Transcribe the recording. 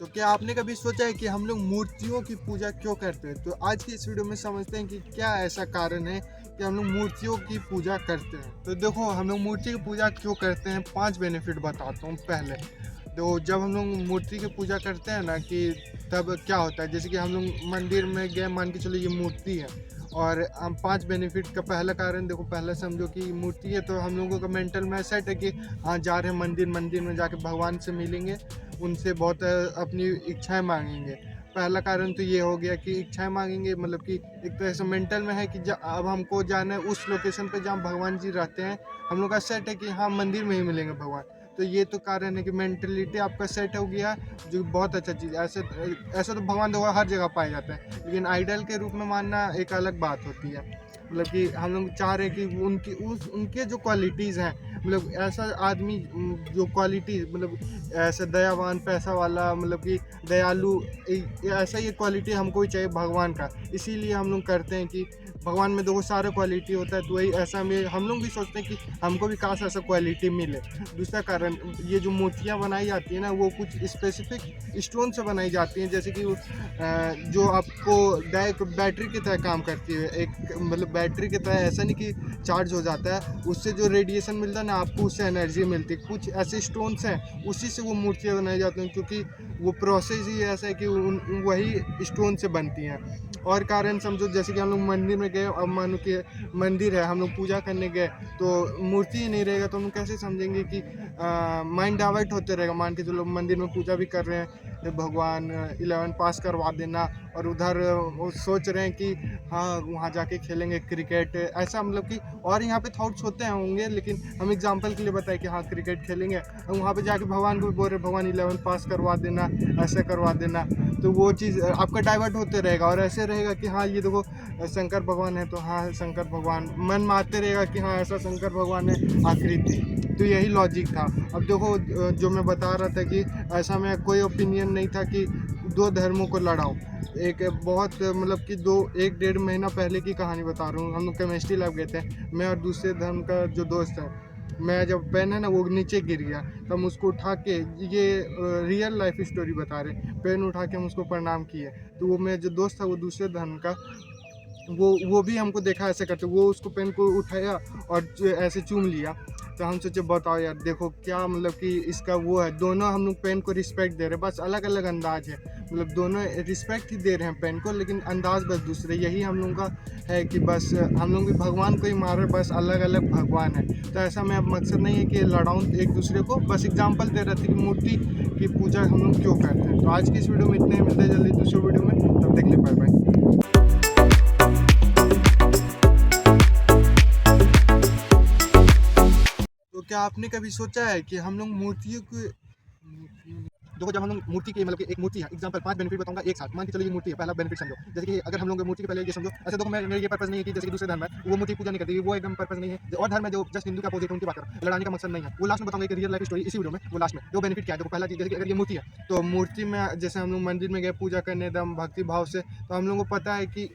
तो क्या आपने कभी सोचा है कि हम लोग मूर्तियों की पूजा क्यों करते हैं? तो आज की इस वीडियो में समझते हैं कि क्या ऐसा कारण है कि हम लोग मूर्तियों की पूजा करते हैं। तो देखो, हम लोग मूर्ति की पूजा क्यों करते हैं, 5 बेनिफिट बताता हूँ पहले। तो जब हम लोग मूर्ति की पूजा करते हैं ना, कि तब क्या होता है, जैसे कि हम लोग मंदिर में गए, मान के चलो ये मूर्ति है, और हम 5 बेनिफिट का पहला कारण देखो, पहला समझो कि मूर्ति है, तो हम लोगों का मेंटल में सेट है कि हाँ, जा रहे हैं मंदिर, मंदिर में जाके भगवान से मिलेंगे, उनसे बहुत अपनी इच्छाएं मांगेंगे। पहला कारण तो ये हो गया कि इच्छाएं मांगेंगे, मतलब कि एक तरह से मेंटल में है कि अब हमको जाना है उस लोकेशन पे जहाँ भगवान जी रहते हैं। हम लोग का सेट है कि हाँ, मंदिर में ही मिलेंगे भगवान। तो ये तो कारण है कि मेंटलिटी आपका सेट हो गया, जो बहुत अच्छा चीज़ है। ऐसे तो भगवान देखो हर जगह पाए जाते हैं, लेकिन आइडल के रूप में मानना एक अलग बात होती है। मतलब कि हम लोग चाह रहे हैं कि उनके जो क्वालिटीज़ हैं, मतलब ऐसा आदमी जो क्वालिटी, मतलब ऐसा दयावान, पैसा वाला, मतलब कि दयालु, ऐसा ये क्वालिटी हमको भी चाहिए भगवान का। इसीलिए हम लोग करते हैं कि भगवान में देखो सारा क्वालिटी होता है, तो वही ऐसा में हम लोग भी सोचते हैं कि हमको भी काश ऐसा क्वालिटी मिले। दूसरा कारण, ये जो मूर्तियाँ बनाई जाती है ना, वो कुछ स्पेसिफिक स्टोन से बनाई जाती हैं, जैसे कि जो आपको डायरेक्ट बैटरी की तरह काम करती है। एक मतलब बैटरी की तरह, ऐसा नहीं कि चार्ज हो जाता है, उससे जो रेडिएशन मिलता है ना, आपको उससे एनर्जी मिलती है। कुछ ऐसे स्टोन्स हैं, उसी से वो मूर्तियाँ बनाई जाती हैं, क्योंकि वो प्रोसेस ही ऐसा है कि वही स्टोन से बनती हैं। और कारण समझो, जैसे कि हम लोग मंदिर में गए, अब मानो कि मंदिर है, हम लोग पूजा करने गए, तो मूर्ति ही नहीं रहेगा, तो हम लोग कैसे समझेंगे कि माइंड डाइवर्ट होते रहेगा। मान के चलो मंदिर में पूजा भी कर रहे हैं, तो भगवान 11 पास करवा देना, और उधर वो सोच रहे हैं कि हाँ, वहाँ जाके खेलेंगे क्रिकेट, ऐसा मतलब कि और यहाँ पे थॉट्स होते हैं होंगे, लेकिन हम एग्जांपल के लिए बताएं कि हाँ, क्रिकेट खेलेंगे, और वहाँ पे जाके भगवान को भी बोल रहे भगवान 11 पास करवा देना, ऐसा करवा देना। तो वो चीज़ आपका डाइवर्ट होते रहेगा, और ऐसे रहेगा कि हाँ, ये देखो शंकर भगवान है, तो हाँ, शंकर भगवान मन में आते रहेगा कि हाँ, ऐसा शंकर भगवान है आकृति। तो यही लॉजिक था। अब देखो, जो मैं बता रहा था कि ऐसा में कोई ओपिनियन नहीं था कि दो धर्मों को लड़ाओ। एक बहुत मतलब कि 1 डेढ़ महीना पहले की कहानी बता रहा हूँ। हम लोग केमिस्ट्री लैब गए थे, मैं और दूसरे धर्म का जो दोस्त है। मैं जब पेन है ना, वो नीचे गिर गया, तो हम उसको उठा के, ये रियल लाइफ स्टोरी बता रहे, पेन उठा के हम उसको प्रणाम किए। तो वो मेरा जो दोस्त था, वो दूसरे धर्म का, वो भी हमको देखा ऐसे करते, वो उसको पेन को उठाया और ऐसे चूम लिया। तो हम सोचे बताओ यार, देखो क्या मतलब कि इसका वो है, दोनों हम लोग पेन को रिस्पेक्ट दे रहे हैं, बस अलग अलग अंदाज है। मतलब दोनों रिस्पेक्ट ही दे रहे हैं पेन को, लेकिन अंदाज बस दूसरे। यही हम लोगों का है कि बस हम लोग भी भगवान को ही मार रहे, बस अलग अलग भगवान है। तो ऐसा में अब मकसद नहीं है कि लड़ाऊँ एक दूसरे को, बस एग्जाम्पल दे रहे थे कि मूर्ति की पूजा हम लोग क्यों करते हैं। तो आज की इस वीडियो में इतने ही, मिलते हैं जल्दी दूसरे वीडियो में, तब देख ले, बाय बाय। तो क्या आपने कभी सोचा है कि हम लोग मूर्तियों को, देखो जब हम लोग मूर्ति की, मतलब कि एक मूर्ति है, एग्जांपल 5 बेनिफिट बताऊंगा एक साथ। मान के चलो ये मूर्ति है, पहला बेनिफिट समझो, जैसे कि अगर हम लोग मूर्ति के पहले ये समझो, ऐसे देखो, मेरे ये पर्पस नहीं है कि जैसे कि दूसरे धर्म है वो मूर्ति पूजा नहीं करती, वो एकदम पर्पस नहीं है। और धर्म है जो जस्ट हिंदू का अपोजिट, उनकी बात करो, लड़ाने का मकसद नहीं है। वो लास्ट में बताऊंगा एक रियल लाइफ स्टोरी इसी वीडियो में। वो लास्ट में जो बेनिफिट क्या है, देखो पहला चीज, जैसे कि अगर ये मूर्ति है, तो मूर्ति में जैसे हम लोग मंदिर में गए पूजा करने एकदम भक्ति भाव से, तो हम लोग को पता है कि